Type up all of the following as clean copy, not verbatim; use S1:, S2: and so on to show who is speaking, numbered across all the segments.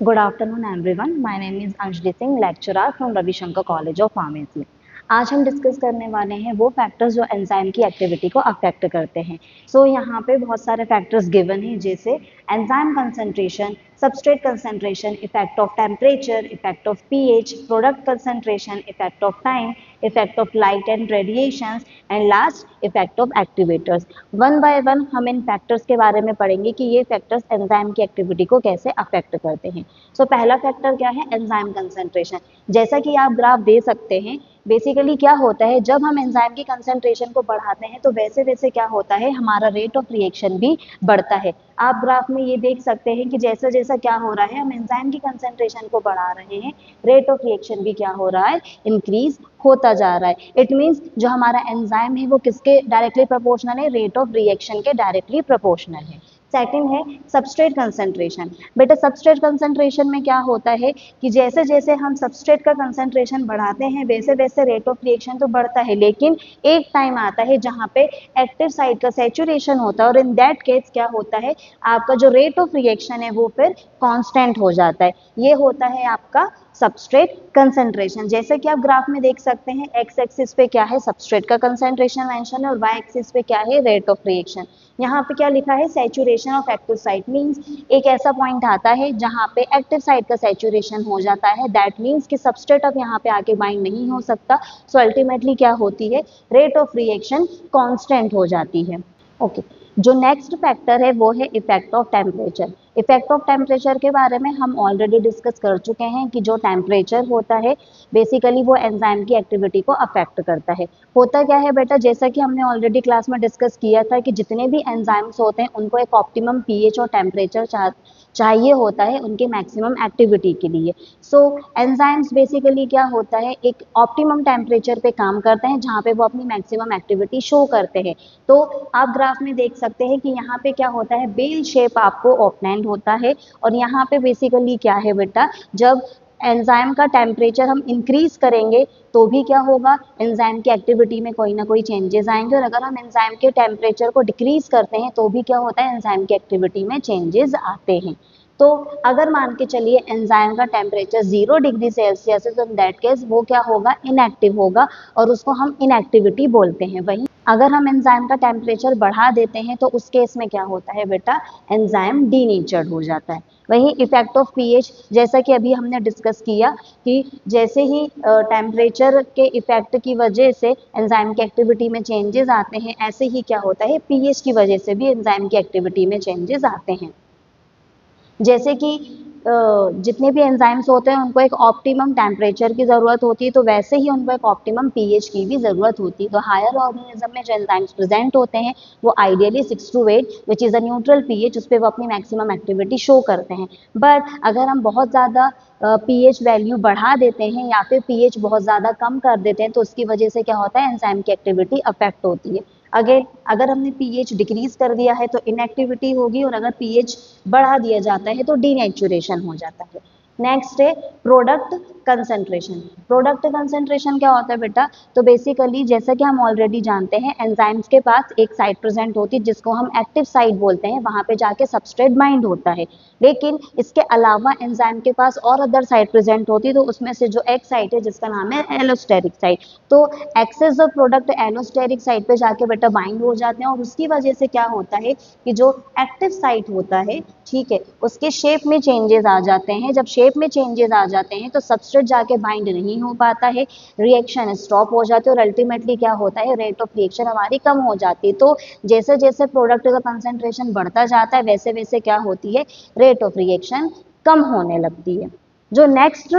S1: Good afternoon, everyone. My name is Anjali Singh, lecturer from Ravi Shankar College of Pharmacy. आज हम discuss करने वाले हैं वो फैक्टर्स जो एंजाइम की एक्टिविटी को अफेक्ट करते हैं। यहाँ पे बहुत सारे फैक्टर्स गिवन हैं, जैसे enzyme concentration, substrate concentration, effect of temperature, effect of pH, product concentration, effect of time, effect of light and radiations and last effect of activators. One by one हम इन factors के बारे में पढ़ेंगे कि ये factors enzyme की activity को कैसे अफेक्ट करते हैं। पहला फैक्टर क्या है? Enzyme concentration. जैसा कि आप ग्राफ दे सकते हैं, बेसिकली क्या होता है, जब हम एंजाइम की कंसंट्रेशन को बढ़ाते हैं तो वैसे वैसे क्या होता है, हमारा रेट ऑफ रिएक्शन भी बढ़ता है। आप ग्राफ में ये देख सकते हैं कि जैसा जैसा क्या हो रहा है, हम एंजाइम की कंसंट्रेशन को बढ़ा रहे हैं, रेट ऑफ रिएक्शन भी क्या हो रहा है, इंक्रीज होता जा रहा है। इट मीन्स जो हमारा एंजाइम है वो किसके डायरेक्टली प्रोपोर्शनल है? रेट ऑफ रिएक्शन के डायरेक्टली प्रोपोर्शनल है। सेकंड है सबस्ट्रेट कंसंट्रेशन। बेटा सबस्ट्रेट कंसंट्रेशन में क्या होता है कि जैसे जैसे हम सबस्ट्रेट का कंसंट्रेशन बढ़ाते हैं वैसे वैसे रेट ऑफ रिएक्शन तो बढ़ता है, लेकिन एक टाइम आता है जहाँ पे एक्टिव साइट का सैचुरेशन होता है और इन दैट केस क्या होता है, आपका जो रेट ऑफ रिएक्शन है वो फिर कांस्टेंट हो जाता है। ये होता है आपका सबस्ट्रेट कंसंट्रेशन। जैसे कि आप ग्राफ में देख सकते हैं, एक्स एक्सिस पे क्या है, सबस्ट्रेट का कंसंट्रेशन मेंशन है और वाई एक्सिस पे क्या है, रेट ऑफ रिएक्शन। यहाँ पे क्या लिखा है, saturation of active site. Means एक ऐसा पॉइंट आता है जहाँ पे एक्टिव साइट का सैचुरेशन हो जाता है, दैट मीन्स कि सबस्ट्रेट अब यहाँ पे आके बाइंड नहीं हो सकता। सो अल्टीमेटली क्या होती है, रेट ऑफ रिएक्शन कांस्टेंट हो जाती है। ओके जो नेक्स्ट फैक्टर है वो है effect of temperature. Effect of temperature के बारे में हम ऑलरेडी डिस्कस कर चुके हैं कि जो टेम्परेचर होता है बेसिकली वो एंजाइम की एक्टिविटी को अफेक्ट करता है। होता क्या है बेटा, जैसा कि हमने ऑलरेडी क्लास में डिस्कस किया था कि जितने भी एंजाइम्स होते हैं उनको एक ऑप्टिमम पीएच और टेम्परेचर चाहिए होता है उनके मैक्सिमम एक्टिविटी के लिए। एंजाइम्स बेसिकली क्या होता है, एक ऑप्टिमम टेम्परेचर पे काम करते हैं जहाँ पे वो अपनी मैक्सिमम एक्टिविटी शो करते हैं। तो आप ग्राफ में देख सकते हैं कि यहाँ पे क्या होता है, बेल शेप आपको ओपनैंड होता है और यहाँ पे बेसिकली क्या है बेटा, जब एंजाइम का टेम्परेचर हम इंक्रीज करेंगे तो भी क्या होगा, एंजाइम की एक्टिविटी में कोई ना कोई चेंजेस आएंगे, और अगर हम एंजाइम के टेम्परेचर को डिक्रीज करते हैं तो भी क्या होता है, एंजाइम की एक्टिविटी में चेंजेस आते हैं। तो अगर मान के चलिए एंजाइम का टेम्परेचर 0 डिग्री सेल्सियस है तो इन दैट केस वो क्या होगा, इनएक्टिव होगा और उसको हम इनएक्टिविटी बोलते हैं। वहीं अगर हम एंजाइम का टेम्परेचर बढ़ा देते हैं तो उस केस में क्या होता है बेटा, एंजाइम डीनेचर्ड हो जाता है। वहीं इफेक्ट ऑफ पीएच, जैसा कि अभी हमने डिस्कस किया कि जैसे ही टेम्परेचर के इफेक्ट की वजह से एंजाइम की एक्टिविटी में चेंजेस आते हैं, ऐसे ही क्या होता है, पीएच की वजह से भी एंजाइम की एक्टिविटी में चेंजेस आते हैं। जैसे कि जितने भी एंजाइम्स होते हैं उनको एक ऑप्टिमम टेम्परेचर की ज़रूरत होती है, तो वैसे ही उनको एक ऑप्टिमम पीएच की भी ज़रूरत होती है। तो हायर ऑर्गेनिज्म में जो एंजाइम्स प्रेजेंट होते हैं वो ideally 6 to 8 which is a neutral pH, उस पर वो अपनी मैक्सिमम एक्टिविटी शो करते हैं। बट अगर हम बहुत ज़्यादा पीएच वैल्यू बढ़ा देते हैं या फिर पीएच बहुत ज़्यादा कम कर देते हैं तो उसकी वजह से क्या होता है, एंजाइम की एक्टिविटी अफेक्ट होती है। अगेन अगर हमने पीएच डिक्रीज कर दिया है तो इनएक्टिविटी होगी, और अगर पीएच बढ़ा दिया जाता है तो डीनेचुरेशन हो जाता है। नेक्स्ट है प्रोडक्ट कंसंट्रेशन। प्रोडक्ट कंसंट्रेशन क्या होता है बेटा, तो बेसिकली जैसा कि हम ऑलरेडी जानते हैं एंजाइम्स के पास एक साइट प्रेजेंट होती है जिसको हम एक्टिव साइट बोलते हैं, वहां पे जाके सबस्ट्रेट बाइंड होता है। लेकिन इसके अलावा एंजाइम के पास और अदर साइट प्रेजेंट होती है, तो उसमें से जो एक साइट है जिसका नाम है एलोस्टेरिक साइट, तो excess of product allosteric site पे जाके बेटा बाइंड हो जाते हैं और उसकी वजह से क्या होता है कि जो एक्टिव साइट होता है, ठीक है, उसके शेप में चेंजेस आ जाते हैं। जब शेप में चेंजेस आ जाते हैं तो सबस्ट्रेट जाके बाइंड नहीं हो पाता है, रिएक्शन स्टॉप हो जाती है और अल्टीमेटली क्या होता है, रेट ऑफ रिएक्शन हमारी कम हो जाती है। तो जैसे जैसे प्रोडक्ट का कंसंट्रेशन बढ़ता जाता है वैसे वैसे क्या होती है, रेट ऑफ रिएक्शन कम होने लगती है। जो नेक्स्ट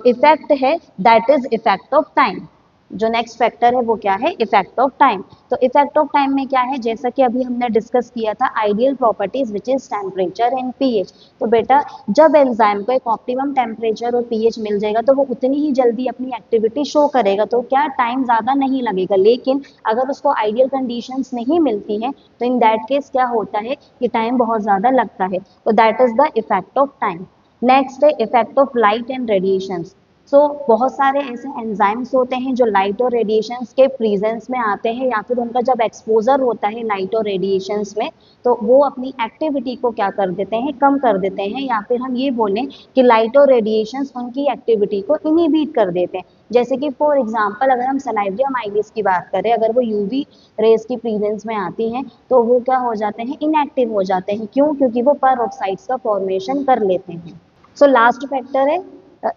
S1: इफेक्ट है that is effect of time. जो नेक्स्ट फैक्टर है वो क्या है, इफेक्ट ऑफ टाइम। तो इफेक्ट ऑफ टाइम में क्या है, जैसा कि अभी हमने डिस्कस किया था ideal properties which is temperature and pH. तो बेटा जब एंजाइम को एक ऑप्टिमम टेम्परेचर और पीएच मिल जाएगा तो वो उतनी ही जल्दी अपनी एक्टिविटी शो करेगा, तो क्या टाइम ज़्यादा नहीं लगेगा। लेकिन अगर उसको आइडियल कंडीशंस नहीं मिलती हैं तो इन दैट केस क्या होता है कि टाइम बहुत ज़्यादा लगता है। तो that is the effect of time. Next है effect of light and radiations. So बहुत सारे ऐसे एंजाइम्स होते हैं जो लाइट और रेडिएशंस के प्रेजेंस में आते हैं या फिर उनका जब एक्सपोजर होता है लाइट और रेडिएशंस में तो वो अपनी एक्टिविटी को क्या कर देते हैं, कम कर देते हैं, या फिर हम ये बोलें कि लाइट और रेडिएशंस उनकी एक्टिविटी को इनहिबिट कर देते हैं। जैसे कि फॉर एग्जांपल अगर हम सलाइविया माइलिस की बात करें, अगर वो यूवी रेज की प्रेजेंस में आती हैं तो वो क्या हो जाते हैं, इनएक्टिव हो जाते हैं। क्यों? क्योंकि वो पेरोक्साइड्स का फॉर्मेशन कर लेते हैं। सो लास्ट फैक्टर है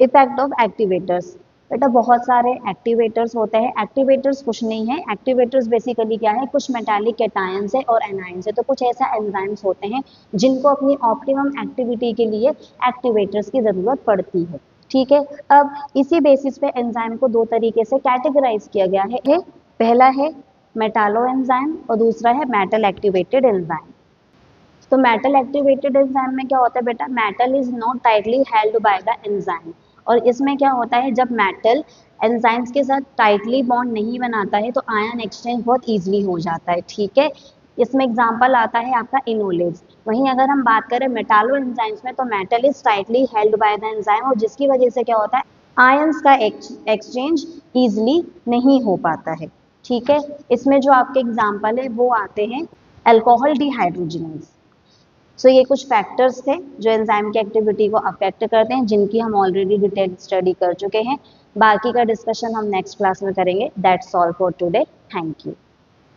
S1: इफेक्ट ऑफ एक्टिवेटर्स। बेटा बहुत सारे एक्टिवेटर्स होते हैं। एक्टिवेटर्स कुछ नहीं है, एक्टिवेटर्स बेसिकली क्या है, कुछ मेटालिक कैटायंस है और एनायंस है। तो कुछ ऐसा एंजाइम्स होते हैं जिनको अपनी ऑप्टिमम एक्टिविटी के लिए एक्टिवेटर्स की ज़रूरत पड़ती है। ठीक है, अब इसी बेसिस पे एंजाइम को दो तरीके से कैटेगराइज किया गया है। पहला है मेटालो एंजाइम और दूसरा है मेटल एक्टिवेटेड एंजाइम। तो मेटल एक्टिवेटेड एंजाइम में क्या होता है बेटा, metal is not tightly held by the enzyme. और इसमें क्या होता है, जब मेटल एंजाइम्स के साथ टाइटली बॉन्ड नहीं बनाता है तो आयन एक्सचेंज बहुत इजीली हो जाता है। ठीक है, इसमें एग्जांपल आता है आपका इनोलेज। वहीं अगर हम बात करें मेटालो एंजाइम्स में तो metal is tightly held by the enzyme और जिसकी वजह से क्या होता है, आयंस का एक्सचेंज इजीली नहीं हो पाता है। ठीक है, इसमें जो आपके एग्जाम्पल है वो आते हैं अल्कोहल डिहाइड्रोजिनेज। सो ये कुछ फैक्टर्स थे जो एंजाइम की एक्टिविटी को अफेक्ट करते हैं, जिनकी हम ऑलरेडी डिटेल स्टडी कर चुके हैं। बाकी का डिस्कशन हम नेक्स्ट क्लास में करेंगे। That's all for today. Thank you.